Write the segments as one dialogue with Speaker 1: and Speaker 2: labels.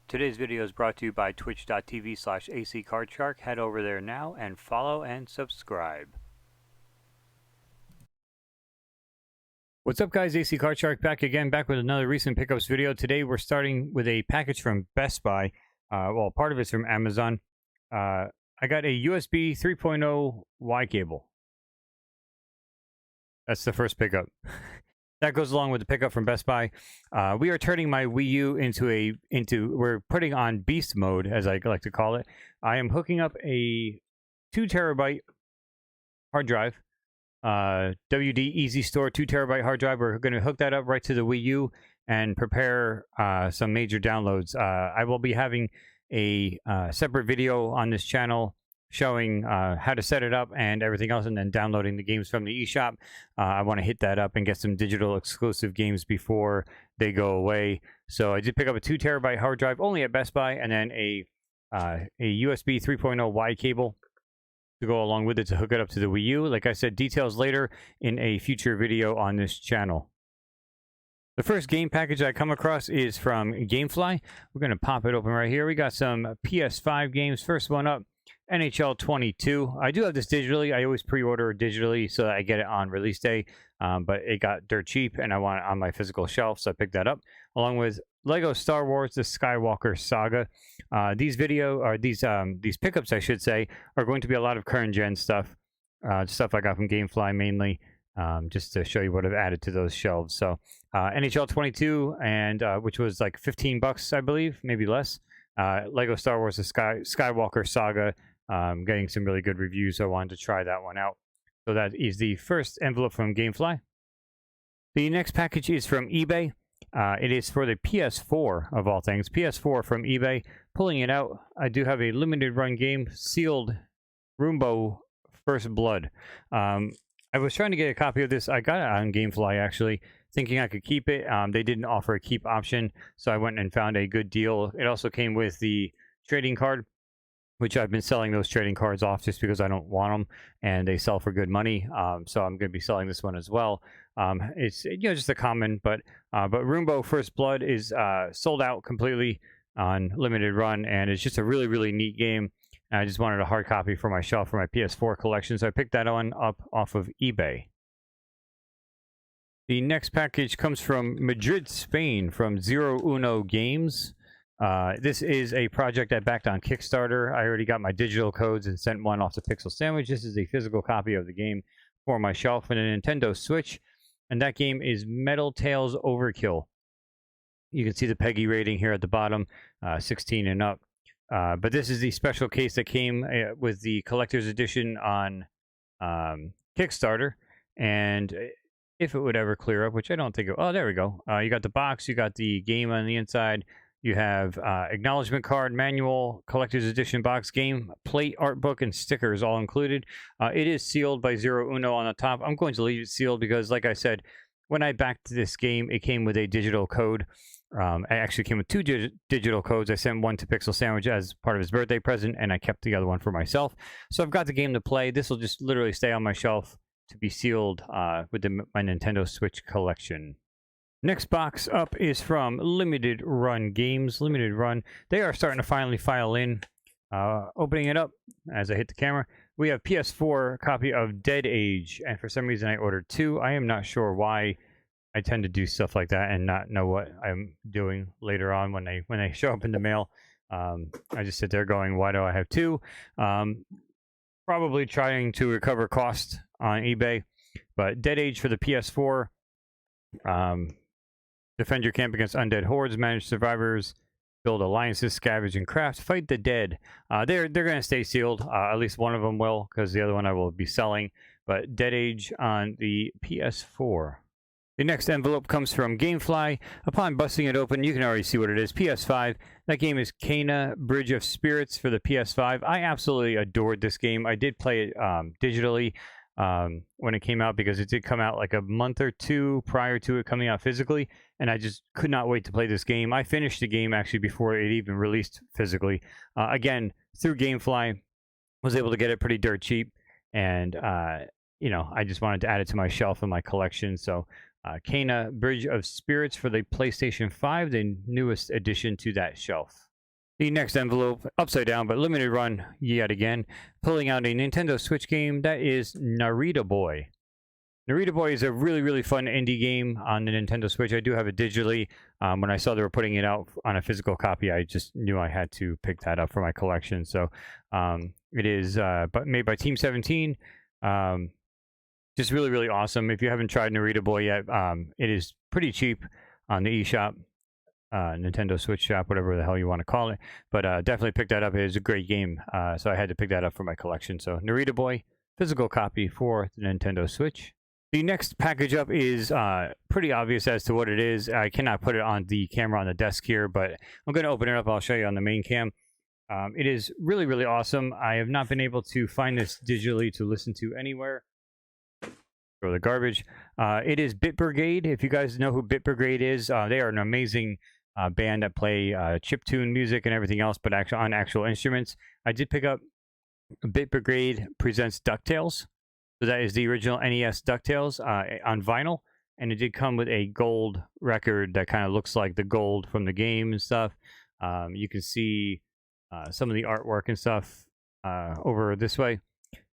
Speaker 1: Today's video is brought to you by twitch.tv/accardshark. Head over there now and follow and subscribe. What's up, guys? AC Card Shark back with another recent pickups video. Today we're starting with a package from Best Buy. Well, part of it's from Amazon. I got a USB 3.0 Y cable. That's the first pickup. That goes along with the pickup from Best Buy. We are turning my Wii U we're putting on beast mode, as I like to call it. I am hooking up a 2 terabyte hard drive. WD Easy Store 2 terabyte hard drive. We're going to hook that up right to the Wii U and prepare some major downloads. I will be having a separate video on this channel showing how to set it up and everything else, and then downloading the games from the eShop. I want to hit that up and get some digital exclusive games before they go away. So I did pick up a 2 terabyte hard drive only at Best Buy, and then a USB 3.0 Y cable to go along with it to hook it up to the Wii U. Like I said, details later in a future video on this channel. The first game package I come across is from Gamefly. We're going to pop it open right here. We got some PS5 games. First one up, NHL 22. I do have this digitally. I always pre-order digitally so that I get it on release day, but it got dirt cheap and I want it on my physical shelf, so I picked that up, along with Lego Star Wars: The Skywalker Saga. These pickups, I should say, are going to be a lot of current gen stuff, stuff I got from Gamefly mainly, just to show you what I've added to those shelves. So NHL 22, and which was like $15, I believe, maybe less. Lego Star Wars: The Skywalker Saga, getting some really good reviews, so I wanted to try that one out. So that is the first envelope from Gamefly. The next package is from eBay. It is for the PS4, of all things. PS4 from eBay. Pulling it out, I do have a limited run game, sealed Roombo First Blood. I was trying to get a copy of this. I got it on Gamefly, actually, thinking I could keep it. They didn't offer a keep option, so I went and found a good deal. It also came with the trading card, which I've been selling those trading cards off just because I don't want them, and they sell for good money. So I'm going to be selling this one as well. It's just a common, but Roombo First Blood is sold out completely on limited run, and it's just a really, really neat game. I just wanted a hard copy for my shelf for my PS4 collection, so I picked that one up off of eBay. The next package comes from Madrid, Spain, from Zero Uno Games. This is a project I backed on Kickstarter. I already got my digital codes and sent one off to Pixel Sandwich. This is a physical copy of the game for my shelf and a Nintendo Switch, and that game is Metal Tales Overkill. You can see the PEGI rating here at the bottom, 16 and up. But this is the special case that came with the collector's edition on Kickstarter, and if it would ever clear up, which I don't think it... Oh, there we go. You got the box, you got the game on the inside, you have acknowledgement card, manual, collector's edition box, game, plate, art book, and stickers all included. It is sealed by Zero Uno on the top. I'm going to leave it sealed because, like I said, when I backed this game, it came with a digital code. I actually came with 2 digital codes. I sent one to Pixel Sandwich as part of his birthday present, and I kept the other one for myself. So I've got the game to play. This will just literally stay on my shelf to be sealed with my Nintendo Switch collection. Next box up is from Limited Run Games. Limited Run. They are starting to finally file in. Opening it up as I hit the camera, we have PS4 copy of Dead Age, and for some reason I ordered 2. I am not sure why. I tend to do stuff like that and not know what I'm doing later on when they show up in the mail. I just sit there going, why do I have 2? Probably trying to recover cost on eBay. But Dead Age for the PS4. Defend your camp against undead hordes, manage survivors, build alliances, scavenge, and craft. Fight the dead. They're going to stay sealed. At least one of them will, because the other one I will be selling. But Dead Age on the PS4. The next envelope comes from Gamefly. Upon busting it open, you can already see what it is. PS5. That game is CANA Bridge of Spirits for the PS5. I absolutely adored this game. I did play it digitally when it came out, because it did come out like a month or 2 prior to it coming out physically, and I just could not wait to play this game. I finished the game actually before it even released physically. Again, through Gamefly, was able to get it pretty dirt cheap, and I just wanted to add it to my shelf and my collection. So CANA Bridge of Spirits for the PlayStation 5, the newest addition to that shelf. The next envelope, upside down but limited run yet again, pulling out a Nintendo Switch game that is NARITA Boy. NARITA Boy is a really, really fun indie game on the Nintendo Switch. I do have it digitally. When I saw they were putting it out on a physical copy, I just knew I had to pick that up for my collection. So it is made by Team 17. Just really, really awesome. If you haven't tried NARITA Boy yet, it is pretty cheap on the eShop. Nintendo Switch shop, whatever the hell you want to call it, but definitely pick that up. It is a great game, so I had to pick that up for my collection. So NARITA Boy, physical copy for the Nintendo Switch. The next package up is pretty obvious as to what it is. I cannot put it on the camera on the desk here, but I'm going to open it up. I'll show you on the main cam. It is really, really awesome. I have not been able to find this digitally to listen to anywhere. Throw the garbage. It is Bit Brigade. If you guys know who Bit Brigade is, they are an amazing band that play chiptune music and everything else, but on actual instruments. I did pick up Bit Brigade Presents Ducktales. So that is the original NES Ducktales on vinyl, and it did come with a gold record that kind of looks like the gold from the game and stuff. You can see some of the artwork and stuff over this way.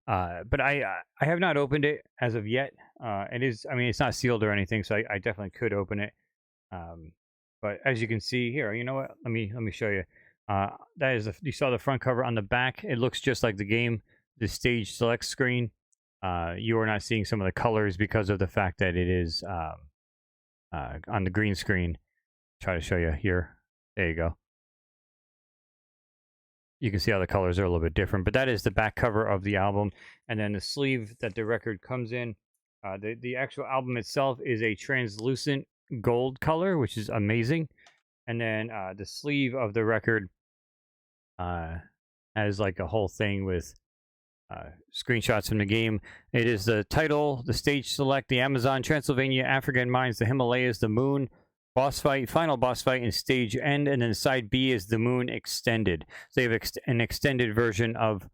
Speaker 1: But I have not opened it as of yet. It is, I mean, it's not sealed or anything, so I definitely could open it. But as you can see here, you know what? Let me show you. That is you saw the front cover. On the back, it looks just like the game. The stage select screen. You are not seeing some of the colors because of the fact that it is on the green screen. Try to show you here. There you go. You can see how the colors are a little bit different, but that is the back cover of the album. And then the sleeve that the record comes in. The actual album itself is a translucent gold color, which is amazing. And then the sleeve of the record has like a whole thing with screenshots from the game. It is the title, the stage select, the Amazon, Transylvania, African Mines, the Himalayas, the Moon, boss fight, final boss fight, and stage end. And then side B is the Moon extended. So they have an extended version of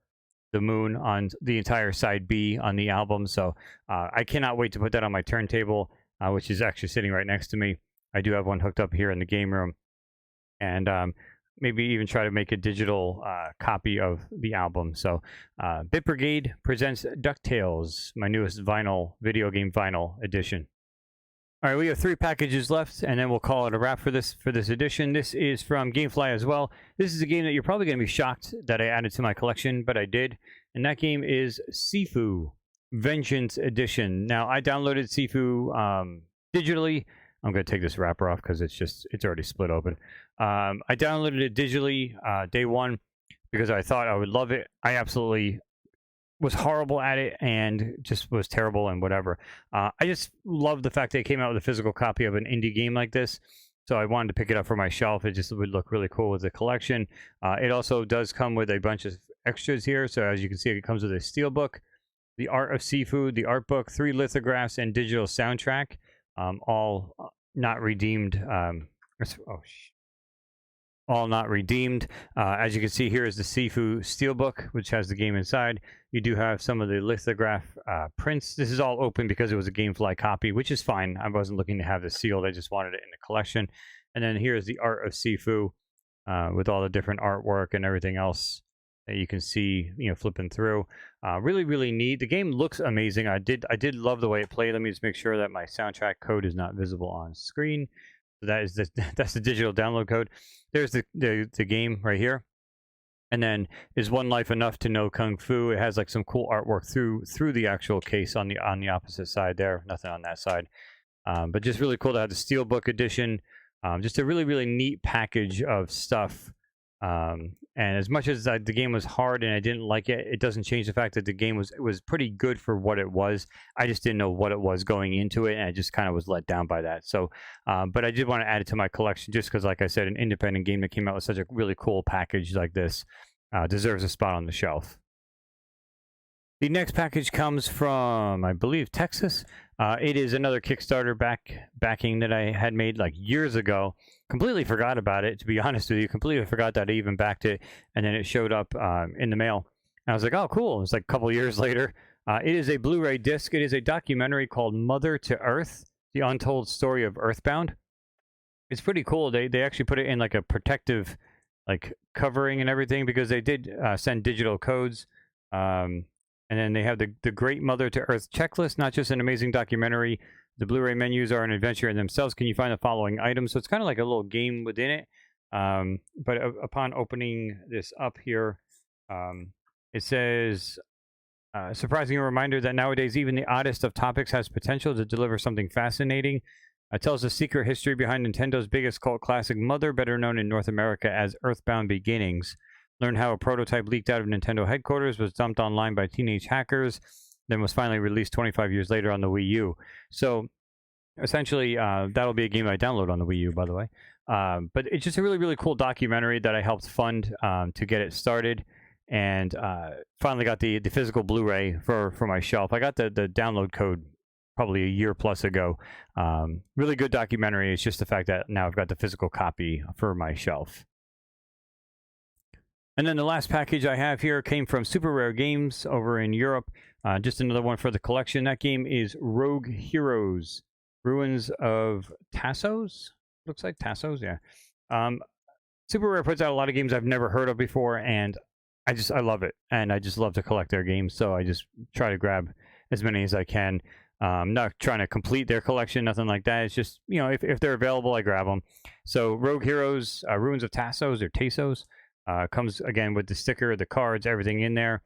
Speaker 1: the Moon on the entire side B on the album. So I cannot wait to put that on my turntable, which is actually sitting right next to me. I do have one hooked up here in the game room. And maybe even try to make a digital copy of the album. So Bit Brigade presents DuckTales, my newest video game vinyl edition. All right, we have 3 packages left, and then we'll call it a wrap for this edition. This is from Gamefly as well. This is a game that you're probably going to be shocked that I added to my collection, but I did. And that game is Sifu Vengeance Edition. Now, I downloaded Sifu digitally. I'm going to take this wrapper off because it's already split open. I downloaded it digitally day one because I thought I would love it. I absolutely was horrible at it and just was terrible and whatever. I just love the fact that it came out with a physical copy of an indie game like this. So I wanted to pick it up for my shelf. It just would look really cool with the collection. It also does come with a bunch of extras here. So as you can see, it comes with a steelbook, the Art of Seafood, the art book, 3 lithographs, and digital soundtrack. All not redeemed. All not redeemed. As you can see, here is the Sifu Steelbook, which has the game inside. You do have some of the lithograph prints. This is all open because it was a Gamefly copy, which is fine. I wasn't looking to have this sealed. I just wanted it in the collection. And then here's the Art of Sifu with all the different artwork and everything else that you can see, flipping through. Really, really neat. The game looks amazing. I did love the way it played. Let me just make sure that my soundtrack code is not visible on screen. So that's the digital download code. There's the game right here. And then is One Life Enough to Know Kung Fu? It has like some cool artwork through the actual case on the opposite side there. Nothing on that side. But just really cool to have the Steelbook edition. Just a really, really neat package of stuff. And as much as the game was hard and I didn't like it, it doesn't change the fact that the game was pretty good for what it was. I just didn't know what it was going into it, and I just kind of was let down by that. So, but I did want to add it to my collection just because, like I said, an independent game that came out with such a really cool package like this deserves a spot on the shelf. The next package comes from, I believe, Texas. It is another Kickstarter backing that I had made like years ago. Completely forgot about it, to be honest with you. Completely forgot that I even backed it, and then it showed up in the mail. And I was like, oh, cool. It's like a couple years later. It is a Blu-ray disc. It is a documentary called Mother to Earth, The Untold Story of Earthbound. It's pretty cool. They actually put it in like a protective like covering and everything, because they did send digital codes. And then they have the Great Mother to Earth checklist, not just an amazing documentary. The Blu-ray menus are an adventure in themselves. Can you find the following items? So it's kind of like a little game within it. But upon opening this up here, it says, surprising reminder that nowadays even the oddest of topics has potential to deliver something fascinating. It tells the secret history behind Nintendo's biggest cult classic, Mother, better known in North America as Earthbound Beginnings. Learn how a prototype leaked out of Nintendo headquarters, was dumped online by teenage hackers, then was finally released 25 years later on the Wii U. So essentially, that'll be a game I download on the Wii U, by the way. But it's just a really, really cool documentary that I helped fund to get it started. And finally got the physical Blu-ray for my shelf. I got the download code probably a year plus ago. Really good documentary. It's just the fact that now I've got the physical copy for my shelf. And then the last package I have here came from Super Rare Games over in Europe. Just another one for the collection. That game is Rogue Heroes, Ruins of Tassos. Looks like Tassos, yeah. Super Rare puts out a lot of games I've never heard of before, and I love it, and I just love to collect their games, so I just try to grab as many as I can. Not trying to complete their collection, nothing like that. It's just, you know, if they're available, I grab them. So Rogue Heroes, Ruins of Tassos, or Tassos, comes again with the sticker, the cards, everything in there.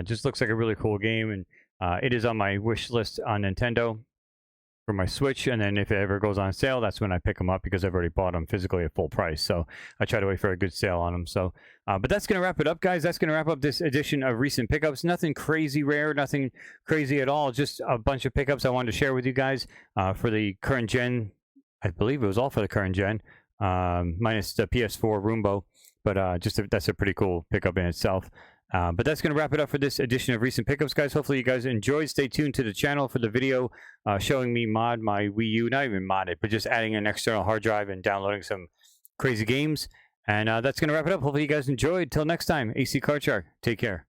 Speaker 1: Just looks like a really cool game, and it is on my wish list on Nintendo for my Switch, and then if it ever goes on sale, that's when I pick them up, because I've already bought them physically at full price. So I try to wait for a good sale on them. So, but that's going to wrap it up, guys. That's going to wrap up this edition of Recent Pickups. Nothing crazy rare, nothing crazy at all. Just a bunch of pickups I wanted to share with you guys for the current gen. I believe it was all for the current gen, minus the PS4 Roombo. But that's a pretty cool pickup in itself. But that's going to wrap it up for this edition of Recent Pickups, guys. Hopefully you guys enjoyed. Stay tuned to the channel for the video showing me mod my Wii U. Not even mod it, but just adding an external hard drive and downloading some crazy games. And that's going to wrap it up. Hopefully you guys enjoyed. Till next time, AC Card Shark. Take care.